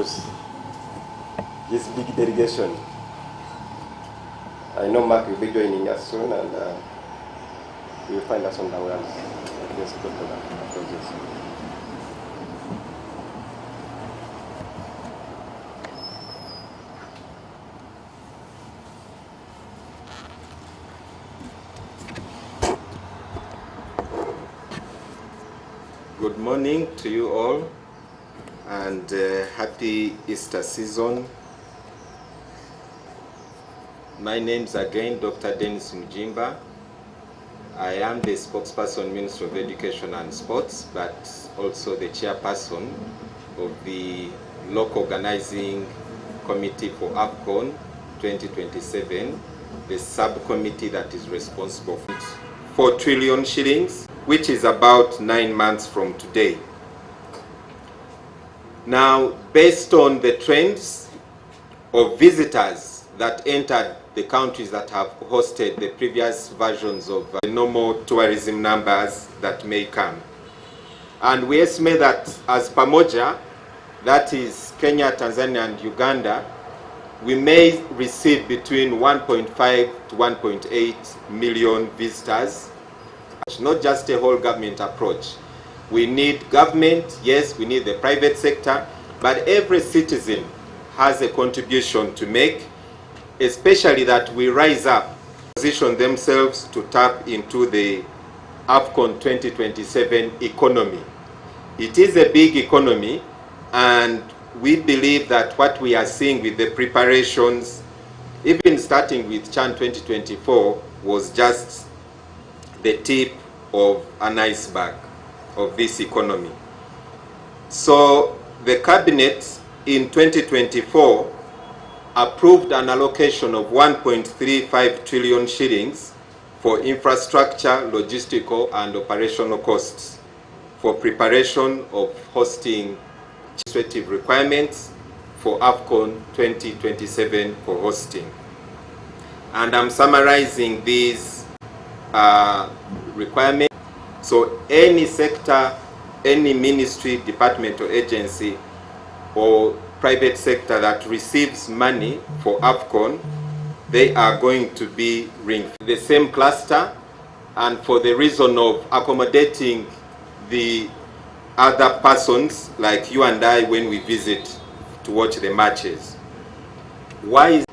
introduce his big delegation. I know Mark will be joining us soon, and he will find us on the way. Let's go to that process. Good morning to you all, and happy Easter season. My name is again Dr. Dennis Mujimba. I am the spokesperson, Minister of Education and Sports, but also the chairperson of the local organizing committee for Afcon 2027, the subcommittee that is responsible for 4 trillion shillings, which is about 9 months from today. Now, based on the trends of visitors that entered the countries that have hosted the previous versions of the normal tourism numbers that may come, and we estimate that as Pamoja, that is Kenya, Tanzania and Uganda, we may receive between 1.5 to 1.8 million visitors. Not just a whole government approach. We need government, yes, we need the private sector, but every citizen has a contribution to make, especially that we rise up, position themselves to tap into the Afcon 2027 economy. It is a big economy, and we believe that what we are seeing with the preparations, even starting with Chan 2024, was just the tip of an iceberg of this economy. So the cabinet in 2024 approved an allocation of 1.35 trillion shillings for infrastructure, logistical and operational costs for preparation of hosting administrative requirements for Afcon 2027 for hosting. And I'm summarizing these requirements. So any sector, any ministry, department or agency or private sector that receives money for Afcon, they are going to be ringed the same cluster, and for the reason of accommodating the other persons like you and I when we visit to watch the matches. Why is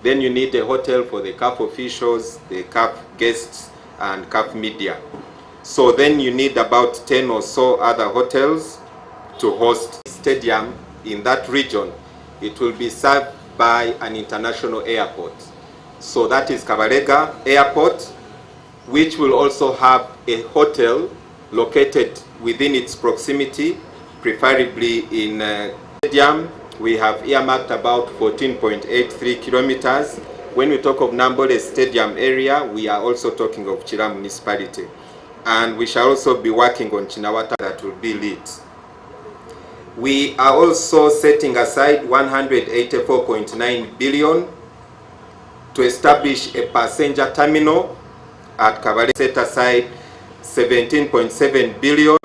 then you need a hotel for the CAF officials, the CAF guests and CAF media. So then you need about 10 or so other hotels to host a stadium in that region. It will be served by an international airport. So that is Kabalega Airport, which will also have a hotel located within its proximity, preferably in stadium. We have earmarked about 14.83 kilometers. When we talk of Nambole Stadium area, we are also talking of Chira municipality. And we shall also be working on Chinawata that will be lit. We are also setting aside 184.9 billion to establish a passenger terminal at Kabale. Set aside 17.7 billion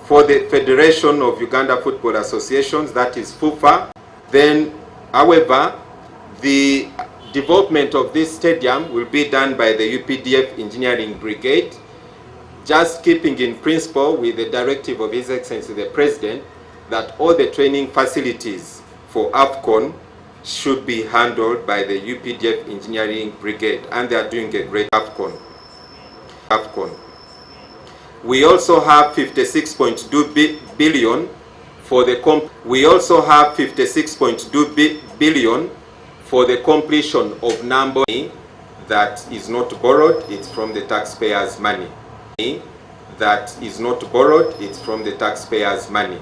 for the Federation of Uganda Football Associations, that is FUFA. Then, however, the development of this stadium will be done by the UPDF Engineering Brigade, just keeping in principle with the directive of His Excellency the President that all the training facilities for Afcon should be handled by the UPDF Engineering Brigade, and they are doing a great Afcon. We also have 56.2 billion for the billion for the completion of number that is not borrowed, it's from the taxpayers' money. That is not borrowed, it's from the taxpayers' money.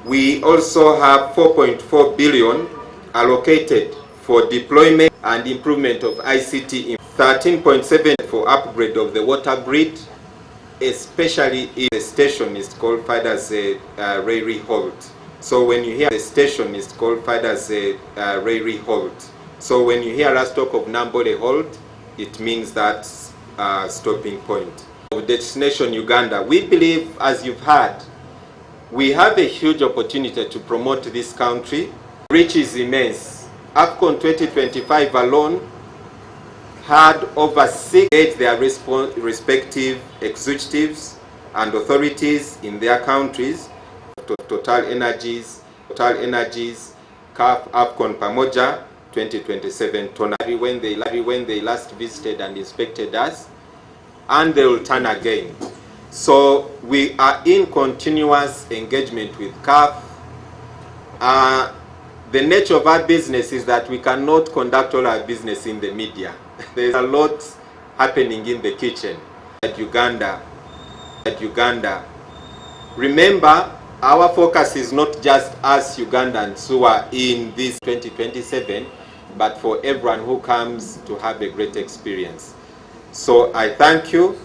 We also have 4.4 billion allocated for deployment and improvement of ICT, 13.7 for upgrade of the water grid, especially if the station is qualified as a railway halt. So when you hear the station is qualified as a railway halt. So when you hear us talk of Nambole halt, it means that's stopping point. Of destination Uganda, we believe, as you've heard, We have a huge opportunity to promote this country. Reach is immense. Afcon 2025 alone had over 6 their respective executives and authorities in their countries. Total Energies, CAF Afcon Pamoja 2027 tournament when they last visited and inspected us, and they will turn again. So we are in continuous engagement with CAF. The nature of our business is that we cannot conduct all our business in the media. There's a lot happening in the kitchen at Uganda. Remember, our focus is not just us Ugandans who are in this 2027, but for everyone who comes to have a great experience. So I thank you.